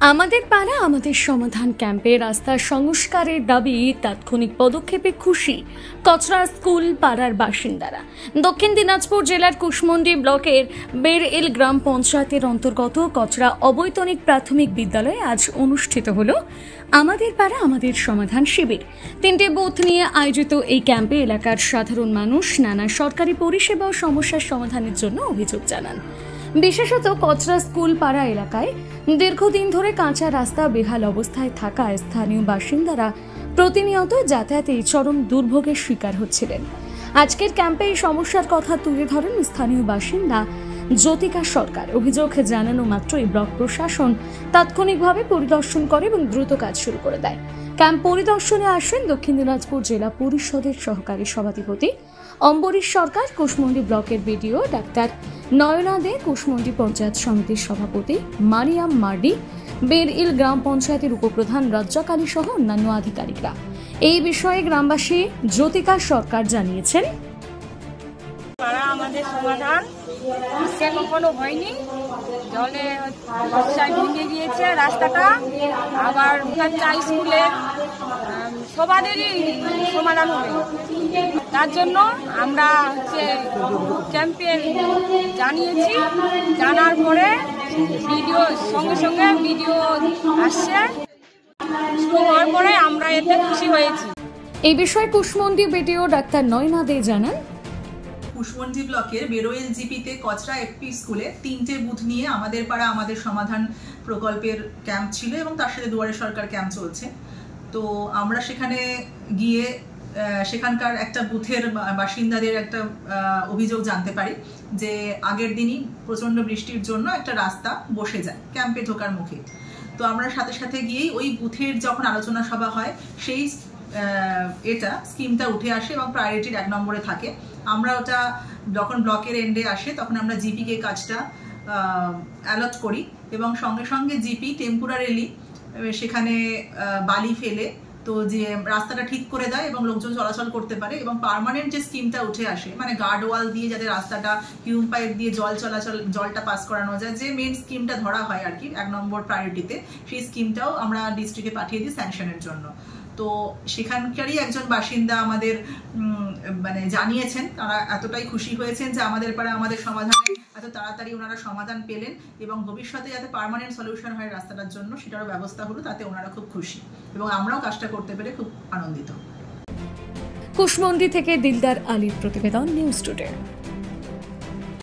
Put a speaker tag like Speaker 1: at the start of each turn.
Speaker 1: আমাদের পাড়া আমাদের সমাধান ক্যাম্পে রাস্তা সংস্কারের দাবি তাৎক্ষণিক পদক্ষেপে খুশি কচরা স্কুল পাড়ার বাসিন্দারা। দক্ষিণ দিনাজপুর জেলার কুশমন্ডি ব্লকের বেরইল গ্রাম পঞ্চায়েতের অন্তর্গত কচরা অবৈতনিক প্রাথমিক বিদ্যালয়ে আজ অনুষ্ঠিত হল আমাদের পাড়া আমাদের সমাধান শিবির। 3টে বুথ নিয়ে আয়োজিত এই ক্যাম্পে এলাকার সাধারণ মানুষ নানা সরকারি পরিষেবা ও সমস্যার সমাধানের জন্য অভিযোগ জানান। বিশেষত কচরা স্কুল পাড়া এলাকায় দীর্ঘদিন ধরে কাঁচা রাস্তা বেহাল অবস্থায় থাকায় স্থানীয় বাসিন্দারা প্রতিনিয়ত যাতায়াতে চরম দুর্ভোগের শিকার হচ্ছিলেন। আজকের ক্যাম্পে এই সমস্যার কথা তুলে ধরেন স্থানীয় বাসিন্দা জ্যোতিকা সরকার। অভিযোগ জানানো মাত্রই ব্লক প্রশাসন তাৎক্ষণিকভাবে পরিদর্শন করে এবং দ্রুত কাজ শুরু করে দেয়। ক্যাম্প পরিদর্শনে আসেন দক্ষিণ দিনাজপুর জেলা পরিষদের সহকারী সভাধিপতি অম্বরীশ সরকার, কুশমন্ডি ব্লকের বিডিও ডাক্তার নয়না দে, কুশমন্ডি পঞ্চায়েত সমিতির সভাপতি মারিয়াম মার্ডি, বেরইল গ্রাম পঞ্চায়েতের উপপ্রধান রাজ্জাকালী সহ অন্যান্য আধিকারিকরা। এই বিষয়ে গ্রামবাসী জ্যোতিকা সরকার জানিয়েছেন,
Speaker 2: আমাদের সমাধান কখনো হয়নি, জলে বর্ষায় ভেঙে গিয়েছে রাস্তাটা, আবার চাই স্কুলের সবাদেরই সমাধান হবে। তার জন্য আমরা ক্যাম্পে জানিয়েছি, জানার পরে সঙ্গে সঙ্গে ভিডিও আসছে, শুরু হওয়ার পরে আমরা এতে খুশি হয়েছি।
Speaker 1: এই বিষয়ে কুশমন্ডি বিডিও ডাক্তার নয়না দে জানান,
Speaker 3: কুশমন্ডি ব্লকের বেরইল জিপিতে কচরা এফপি স্কুলে 3টে বুথ নিয়ে আমাদের পাড়া আমাদের সমাধান প্রকল্পের ক্যাম্প ছিল এবং তার সাথে দুয়ারে সরকার ক্যাম্প চলছে। তো আমরা সেখানে গিয়ে সেখানকার একটা বুথের বাসিন্দাদের একটা অভিযোগ জানতে পারি যে আগের দিনই প্রচণ্ড বৃষ্টির জন্য একটা রাস্তা বসে যায় ক্যাম্পে ঢোকার মুখে। তো আমরা সাথে সাথে গিয়েই ওই বুথের যখন আলোচনা সভা হয় সেই স্কিমটা উঠে আসে এবং প্রায়োরিটির 1 নম্বরে থাকে। আমরা ওটা যখন ব্লকের এন্ডে আসে তখন আমরা জিপিকে কাজটা অ্যালট করি এবং সঙ্গে সঙ্গে জিপি টেম্পোরারিলি সেখানে বালি ফেলে তো যে রাস্তাটা ঠিক করে দেয় এবং লোকজন চলাচল করতে পারে এবং পার্মানেন্ট যে স্কিমটা উঠে আসে, মানে গার্ড ওয়াল দিয়ে যাতে রাস্তাটা হিউম পাইপ দিয়ে জলটা পাস করানো যায়, যে মেন স্কিমটা ধরা হয় আর কি 1 নম্বর প্রায়োরিটিতে, সেই স্কিমটাও আমরা ডিস্ট্রিক্টে পাঠিয়ে দিই স্যাংশনের জন্য। তো সেখানকারই একজন বাসিন্দা আমাদের মানে জানিয়েছেন, তারা এতটাই খুশি হয়েছেন যে আমাদের পাড়া আমাদের সমাধানে এত তাড়াতাড়ি ওনারা সমাধান পেলেন এবং ভবিষ্যতে যাতে পার্মানেন্ট সলিউশন হয় রাস্তাটার জন্য সেটারও ব্যবস্থা হলো, তাতে ওনারা খুব খুশি এবং আমরাও কাজটা করতে পেরে খুব আনন্দিত।
Speaker 1: কুশমন্ডি থেকে দিলদার আলীর প্রতিবেদন, নিউজ টুডে।